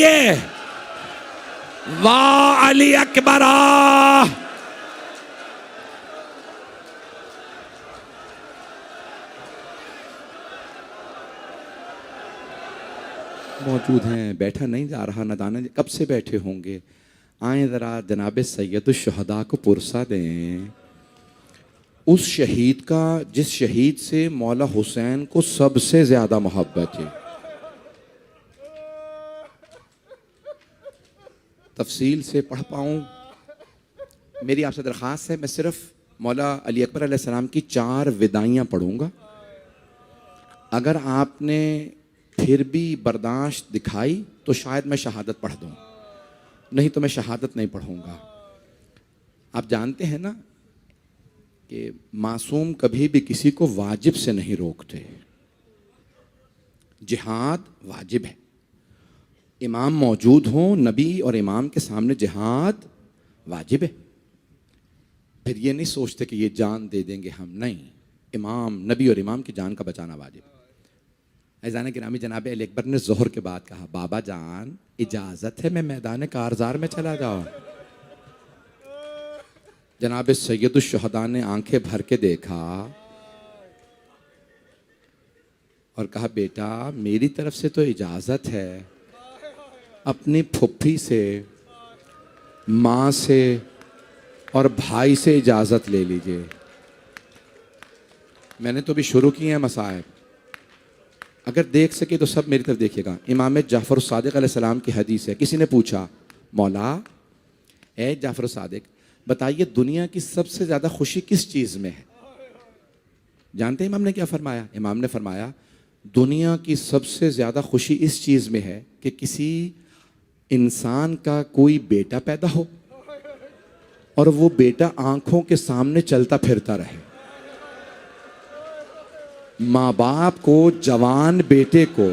चाहिए। वाह अली अकबर। मौजूद हैं, बैठा नहीं जा रहा, न जाने कब से बैठे होंगे। आए ज़रा जनाब सैयदुश शुहदा को पुरसा दें, उस शहीद का जिस शहीद से मौला हुसैन को सबसे ज़्यादा मोहब्बत है। तफसील से पढ़ पाऊँ, मेरी आपसे दरख्वास्त है, मैं सिर्फ मौला अली अकबर अलैहिस्सलाम की 4 विदाइयाँ पढ़ूँगा। अगर आपने फिर भी बर्दाश्त दिखाई तो शायद मैं शहादत पढ़ दूँ, नहीं तो मैं शहादत नहीं पढ़ूँगा। आप जानते हैं ना कि मासूम कभी भी किसी को वाजिब से नहीं रोकते। जिहाद वाजिब है, इमाम मौजूद हों, नबी और इमाम के सामने जिहाद वाजिब है। फिर ये नहीं सोचते कि ये जान दे देंगे हम, नहीं, इमाम नबी और इमाम की जान का बचाना वाजिब। ऐज़ान गिरामी जनाब अली अकबर ने ज़ोहर के बाद कहा, बाबा जान इजाज़त है मैं मैदान कारज़ार में चला जाऊँ। जनाब सैयदुश शुहदा ने आंखें भर के देखा और कहा, बेटा मेरी तरफ से तो इजाज़त है, अपनी फुफ्फी से, माँ से और भाई से इजाज़त ले लीजिए। मैंने तो भी शुरू किए हैं मसाइब, अगर देख सके तो सब मेरी तरफ देखिएगा। इमाम जाफ़र सादिक अलैहिस्सलाम की हदीस है, किसी ने पूछा, मौला ए जाफ़र सादिक बताइए दुनिया की सबसे ज़्यादा खुशी किस चीज़ में है? जानते हैं इमाम ने क्या फरमाया? इमाम ने फरमाया, दुनिया की सबसे ज़्यादा खुशी इस चीज़ में है कि किसी इंसान का कोई बेटा पैदा हो और वो बेटा आंखों के सामने चलता फिरता रहे। माँ बाप को जवान बेटे को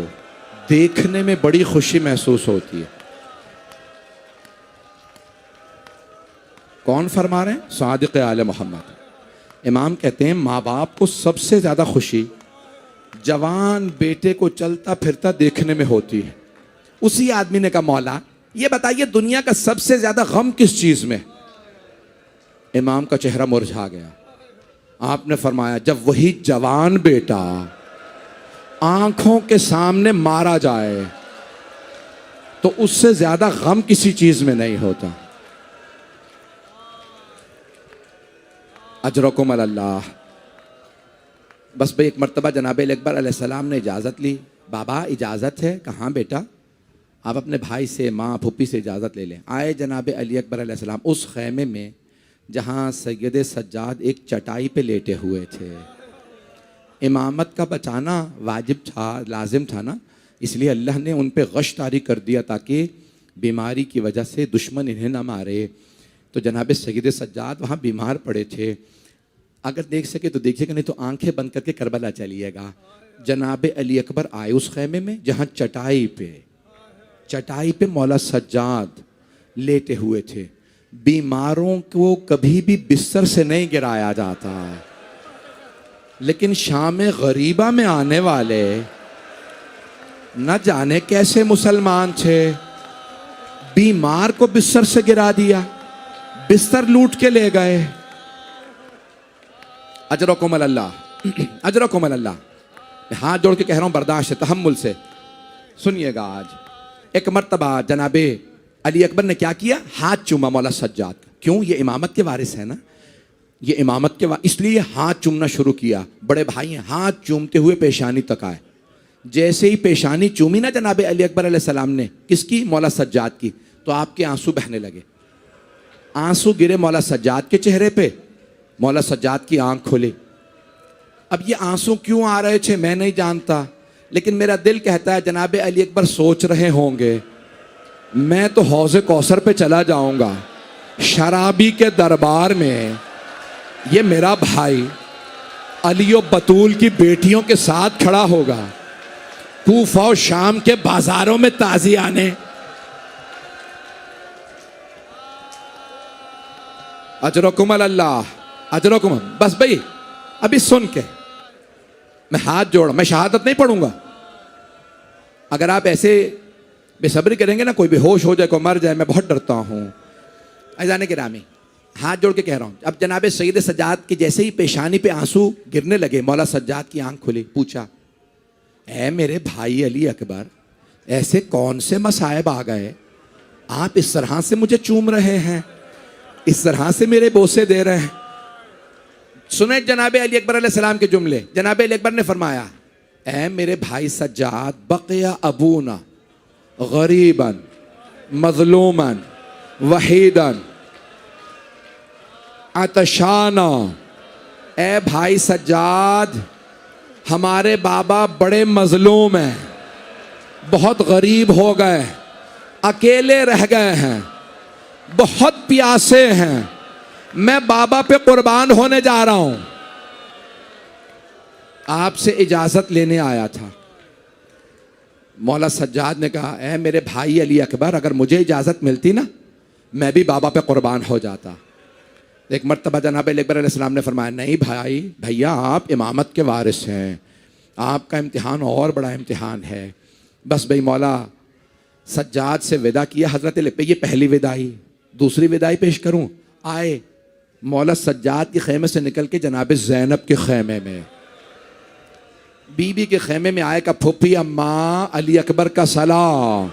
देखने में बड़ी खुशी महसूस होती है। कौन फरमा रहे हैं? सादिक आले मोहम्मद। इमाम कहते हैं माँ बाप को सबसे ज़्यादा खुशी जवान बेटे को चलता फिरता देखने में होती है। उसी आदमी ने कहा, मौला ये बताइए दुनिया का सबसे ज़्यादा गम किस चीज़ में? इमाम का चेहरा मुरझा गया। आपने फरमाया, जब वही जवान बेटा आंखों के सामने मारा जाए तो उससे ज्यादा गम किसी चीज में नहीं होता। अजरकुम अल्लाह। बस भाई एक मर्तबा जनाब अकबर अलैहिस्सलाम ने इजाज़त ली। बाबा इजाज़त है? कहाँ बेटा? आप अपने भाई से, माँ फूफी से इजाज़त ले लें। आए जनाब अली अकबर अलैहिस्सलाम उस खैमे में जहाँ सैयद सज्जाद एक चटाई पे लेटे हुए थे। इमामत का बचाना वाजिब था, लाजिम था ना, इसलिए अल्लाह ने उन पे गश तारी कर दिया ताकि बीमारी की वजह से दुश्मन इन्हें ना मारे। तो जनाब सैयद सज्जाद वहाँ बीमार पड़े थे। अगर देख सके तो देखिएगा, नहीं तो आंखें बंद करके करबला चलिएगा। जनाब अली अकबर आए उस खैमे में जहाँ चटाई पे मौला सज्जाद लेटे हुए थे। बीमारों को कभी भी बिस्तर से नहीं गिराया जाता, लेकिन शाम गरीबा में आने वाले न जाने कैसे मुसलमान थे, बीमार को बिस्तर से गिरा दिया, बिस्तर लूट के ले गए। अजरकुम अल्लाह, अजरकुम अल्लाह। मैं हाथ जोड़ के कह रहा हूं बर्दाश्त से, तहम्मुल से सुनिएगा। आज एक मर्तबा जनाबे अली अकबर ने क्या किया? हाथ चूमा मौला सज्जाद। क्यों? ये इमामत के वारिस है ना, ये इमामत के इसलिए हाथ चूमना शुरू किया। बड़े भाई हैं, हाथ चूमते हुए पेशानी तक आए। जैसे ही पेशानी चूमी ना जनाब अली अकबर अलैहिस्सलाम ने, किसकी? मौला सज्जाद की, तो आपके आंसू बहने लगे। आंसू गिरे मौला सज्जाद के चेहरे पे, मौला सज्जाद की आंख खुली। अब ये आंसू क्यों आ रहे थे मैं नहीं जानता, लेकिन मेरा दिल कहता है जनाब अली अकबर सोच रहे होंगे मैं तो हौज़े कौसर पे चला जाऊंगा, शराबी के दरबार में ये मेरा भाई अली और बतूल की बेटियों के साथ खड़ा होगा, कूफा और शाम के बाजारों में ताज़ियाने। अजरकुम अल्लाह, अजरकुम। बस भाई अभी सुन के मैं हाथ जोड़, मैं शहादत नहीं पढ़ूंगा। अगर आप ऐसे बेसब्री करेंगे ना, कोई बेहोश हो जाए, कोई मर जाए, मैं बहुत डरता हूँ। अजाने के रामी, हाथ जोड़ के कह रहा हूँ, अब जनाब सैयद सज्जाद की जैसे ही पेशानी पे आंसू गिरने लगे, मौला सज्जाद की आंख खुली, पूछा, ऐ मेरे भाई अली अकबर, ऐसे कौन से मसायब आ गए, आप इस तरह से मुझे चूम रहे हैं, इस तरह से मेरे बोसे दे रहे हैं। सुने जनाब अली अकबर अलैहिस्सलाम के जुमले। जनाब अली अकबर ने फरमाया, ऐ मेरे भाई सज्जाद, बक़िया अबूना गरीबन मज़लूमन वहीदन अतशाना। ए भाई सज्जाद, हमारे बाबा बड़े मजलूम हैं, बहुत गरीब हो गए, अकेले रह गए हैं, बहुत प्यासे हैं, मैं बाबा पे कुर्बान होने जा रहा हूं, आपसे इजाजत लेने आया था। मौला सज्जाद ने कहा, ऐ मेरे भाई अली अकबर, अगर मुझे इजाजत मिलती ना, मैं भी बाबा पे कुर्बान हो जाता। एक मर्तबा जनाब अली अकबर अलैहिस्सलाम ने फरमाया, नहीं भाई भैया, आप इमामत के वारिस हैं, आपका इम्तिहान और बड़ा इम्तिहान है। बस भाई मौला सज्जाद से विदा किया हजरत अली पे, ये पहली विदाई। दूसरी विदाई पेश करूं, आए मौला सज्जाद के खेमे से निकल के जनाब ज़ैनब के खेमे में, बीबी के खेमे में आए, का फूफी अम्मा अली अकबर का सलाम।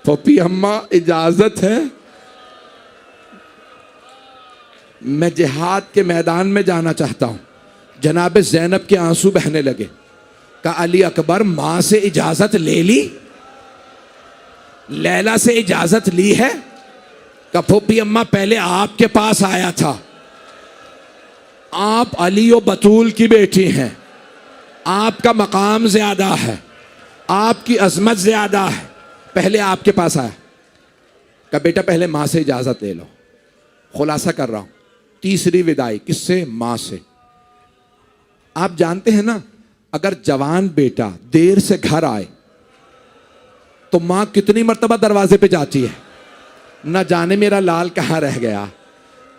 फूफी अम्मा इजाजत है, मैं जिहाद के मैदान में जाना चाहता हूं। जनाब ज़ैनब के आंसू बहने लगे। का अली अकबर, मां से इजाजत ले ली, लैला से इजाजत ली है? का फूफी अम्मा, पहले आपके पास आया था, आप अली और बतूल की बेटी हैं, आपका मकाम ज्यादा है, आपकी अजमत ज्यादा है, पहले आपके पास आया। का बेटा पहले मां से इजाजत ले लो। खुलासा कर रहा हूं, तीसरी विदाई किससे? मां से। आप जानते हैं ना, अगर जवान बेटा देर से घर आए तो मां कितनी मर्तबा दरवाजे पे जाती है, न जाने मेरा लाल कहां रह गया,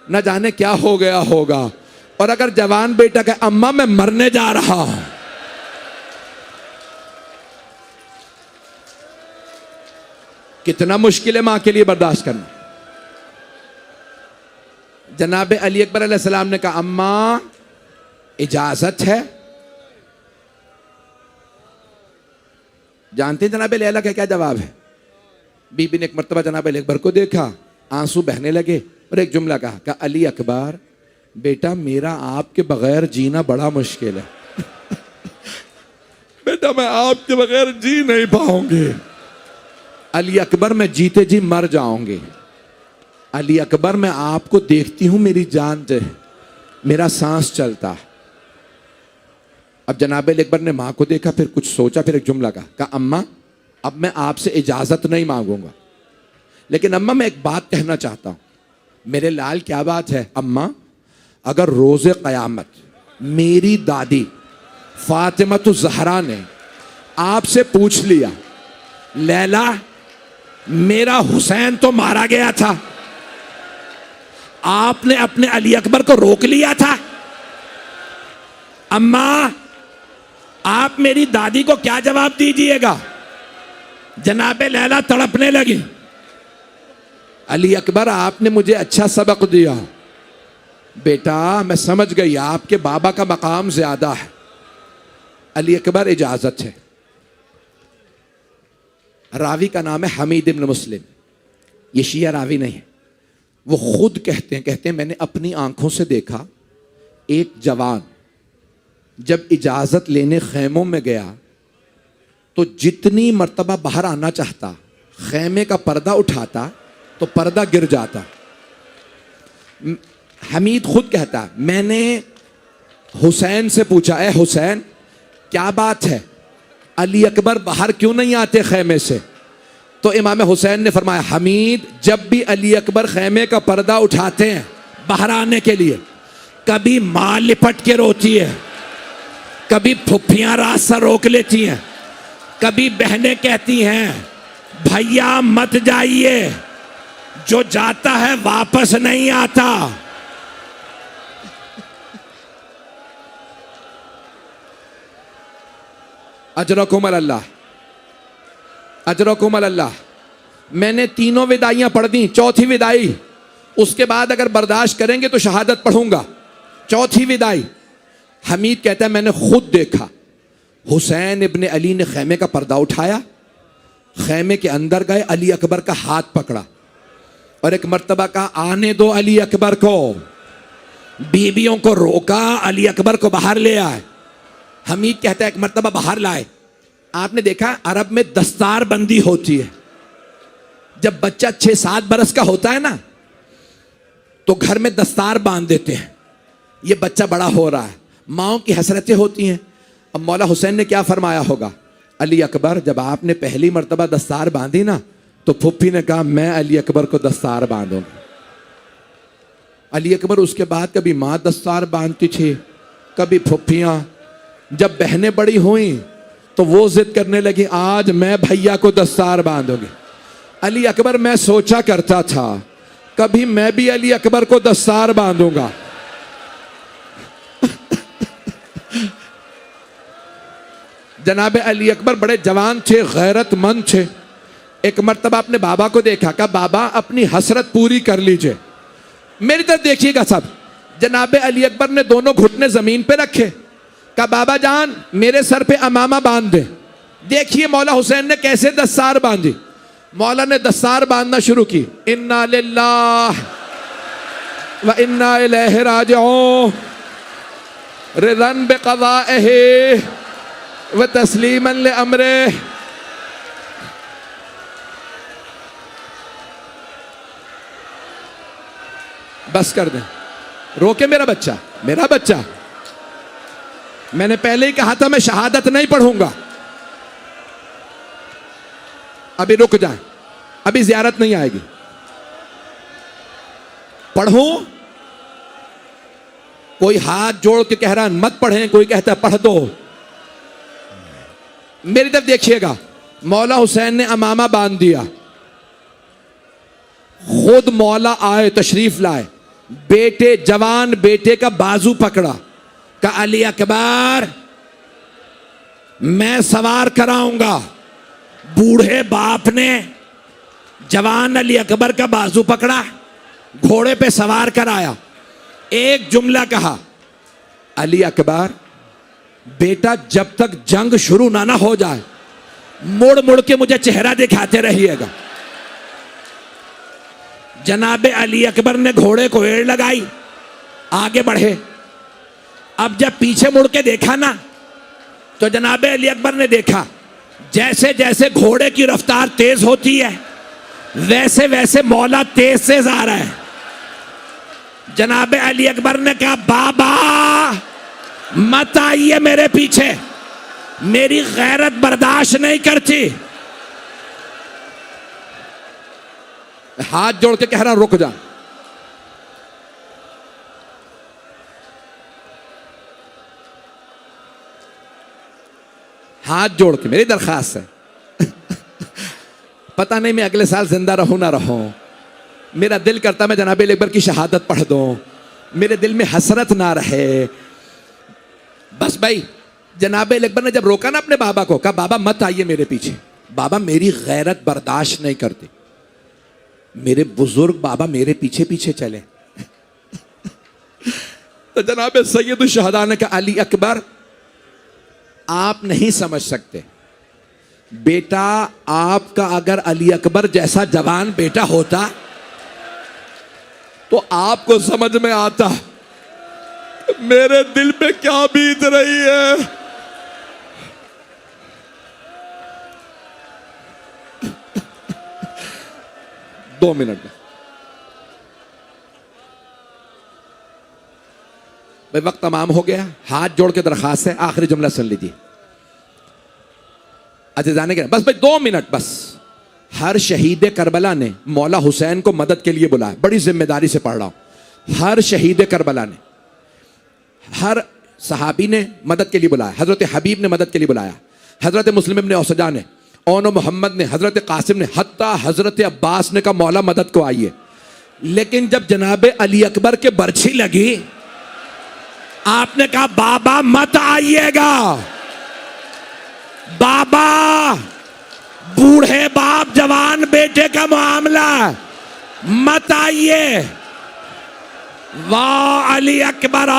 न जाने क्या हो गया होगा। और अगर जवान बेटा कहे, अम्मा मैं मरने जा रहा हूं, कितना मुश्किल है मां के लिए बर्दाश्त करना। जनाब अली अकबर अलैहिस्सलाम ने कहा, अम्मा इजाजत है? जानते हैं जनाब लैला का क्या जवाब है? बीबी ने एक मर्तबा जनाब अली अकबर को देखा, आंसू बहने लगे और एक जुमला कहा, अली अकबर बेटा, मेरा आपके बगैर जीना बड़ा मुश्किल है। बेटा मैं आपके बगैर जी नहीं पाऊंगी। अली अकबर, मैं जीते जी मर जाऊंगी। अली अकबर, मैं आपको देखती हूं, मेरी जान से मेरा सांस चलता है। अब जनाब अली अकबर ने मां को देखा, फिर कुछ सोचा, फिर एक जुमला कहा, अम्मा अब मैं आपसे इजाजत नहीं मांगूंगा, लेकिन अम्मा मैं एक बात कहना चाहता हूं। मेरे लाल, क्या बात है? अम्मा, अगर रोज़े क़यामत मेरी दादी फातिमा ज़हरा ने आपसे पूछ लिया, लैला मेरा हुसैन तो मारा गया था, आपने अपने अली अकबर को रोक लिया था, अम्मा आप मेरी दादी को क्या जवाब दीजिएगा? जनाबे लैला तड़पने लगी। अली अकबर, आपने मुझे अच्छा सबक दिया बेटा, मैं समझ गई आपके बाबा का मकाम ज्यादा है। अली अकबर, इजाजत है। रावी का नाम है हमीद इब्न मुस्लिम, ये शिया रावी नहीं है, वो खुद कहते हैं मैंने अपनी आंखों से देखा, एक जवान जब इजाजत लेने खेमों में गया तो जितनी मर्तबा बाहर आना चाहता, खेमे का पर्दा उठाता तो पर्दा गिर जाता। हमीद खुद कहता, मैंने हुसैन से पूछा, ए हुसैन क्या बात है, अली अकबर बाहर क्यों नहीं आते खेमे से? तो इमाम हुसैन ने फरमाया, हमीद जब भी अली अकबर खेमे का पर्दा उठाते हैं बाहर आने के लिए, कभी मां लिपट के रोती है, कभी फुफ्फियां रास्ता रोक लेती हैं, कभी बहनें कहती हैं भैया मत जाइए, जो जाता है वापस नहीं आता। अजरकुम अल्लाह। अजरकुम अल्लाह। मैंने तीनों विदाइयां पढ़ दी, चौथी विदाई उसके बाद अगर बर्दाश्त करेंगे तो शहादत पढ़ूंगा। चौथी विदाई हमीद कहता है मैंने खुद देखा, हुसैन इब्ने अली ने खैमे का पर्दा उठाया, खैमे के अंदर गए, अली अकबर का हाथ पकड़ा और एक मर्तबा कहा आने दो अली अकबर को। बीबियों को रोका, अली अकबर को बाहर ले आए। हमीद कहता है एक मर्तबा बाहर लाए। आपने देखा अरब में दस्तार बंदी होती है, जब बच्चा 6-7 बरस का होता है ना तो घर में दस्तार बांध देते हैं, ये बच्चा बड़ा हो रहा है, माओं की हसरतें होती हैं। अब मौला हुसैन ने क्या फरमाया होगा, अली अकबर जब आपने पहली मर्तबा दस्तार बांधी ना तो फुप्पी ने कहा मैं अली अकबर को दस्तार बांधूंगा। अली अकबर उसके बाद कभी माँ दस्तार बांधती थी, कभी फुप्पियाँ। जब बहनें बड़ी हुई तो वो जिद करने लगी आज मैं भैया को दस्तार बांधूंगी। अली अकबर मैं सोचा करता था कभी मैं भी अली अकबर को दस्तार बांधूंगा। जनाब अली अकबर बड़े जवान थे, गैरतमंद थे। एक मर्तबा अपने बाबा को देखा, कहा बाबा अपनी हसरत पूरी कर लीजिए, मेरी तरफ देखिएगा सब। जनाब अली अकबर ने दोनों घुटने जमीन पे रखे, कहा बाबा जान मेरे सर पे अमामा बांध दे। देखिए मौला हुसैन ने कैसे दस्तार बांधी। मौला ने दस्तार बांधना शुरू की, इन्ना लिल्लाह व इन्ना इलैहि राजिऊन रिदन बिक़ज़ाइही व तस्लीमन ले अमरे। बस कर दे, रोके मेरा बच्चा, मेरा बच्चा। मैंने पहले ही कहा था मैं शहादत नहीं पढ़ूंगा। अभी रुक जाए, अभी ज़ियारत नहीं आएगी। पढ़ूं? कोई हाथ जोड़ के कह रहा मत पढ़ें, कोई कहता है पढ़ दो। मेरी तरफ देखिएगा, मौला हुसैन ने अमामा बांध दिया, खुद मौला आए, तशरीफ लाए, बेटे जवान बेटे का बाजू पकड़ा, कहा अली अकबर मैं सवार कराऊंगा। बूढ़े बाप ने जवान अली अकबर का बाजू पकड़ा, घोड़े पे सवार कराया, एक जुमला कहा अली अकबर बेटा जब तक जंग शुरू ना हो जाए मुड़ मुड़ के मुझे चेहरा दिखाते रहिएगा। जनाबे अली अकबर ने घोड़े को एड़ लगाई, आगे बढ़े। अब जब पीछे मुड़ के देखा ना तो जनाबे अली अकबर ने देखा जैसे जैसे घोड़े की रफ्तार तेज होती है वैसे वैसे मौला तेज से जा रहा है। जनाबे अली अकबर ने कहा बाबा मत आइए मेरे पीछे, मेरी गैरत बर्दाश्त नहीं करती। हाथ जोड़ के कह रहा रुक जा। हाथ जोड़ के मेरी दरखास्त है पता नहीं मैं अगले साल जिंदा रहूं ना रहूं, मेरा दिल करता मैं जनाब अकबर की शहादत पढ़ दूं, मेरे दिल में हसरत ना रहे। बस भाई जनाब अकबर ने जब रोका ना अपने बाबा को, कहा बाबा मत आइए मेरे पीछे, बाबा मेरी गैरत बर्दाश्त नहीं करती। मेरे बुजुर्ग बाबा मेरे पीछे पीछे चले तो जनाब सैयद शहदा ने कहा अली अकबर आप नहीं समझ सकते, बेटा आपका अगर अली अकबर जैसा जवान बेटा होता तो आपको समझ में आता मेरे दिल पे क्या बीत रही है। दो मिनट में भाई वक्त तमाम हो गया। हाथ जोड़ के दरखास्त है, आखिरी जुमला सुन लीजिए। अच्छा जाने के बस भाई 2 मिनट बस। हर शहीद करबला ने मौला हुसैन को मदद के लिए बुलाया, बड़ी जिम्मेदारी से पढ़ रहा हूं। हर शहीद करबला ने, हर सहाबी ने मदद के लिए बुलाया। हजरत हबीब ने मदद के लिए बुलाया, हजरत मुस्लिम इब्ने औसजा ने, ओनो मोहम्मद ने, हजरत कासिम ने, हत्ता हजरत अब्बास ने कहा मौला मदद को आइए। लेकिन जब जनाब अली अकबर के बर्छी लगी आपने कहा बाबा मत आइएगा, बाबा बूढ़े बाप जवान बेटे का मामला मत आइए। वाह अली अकबर।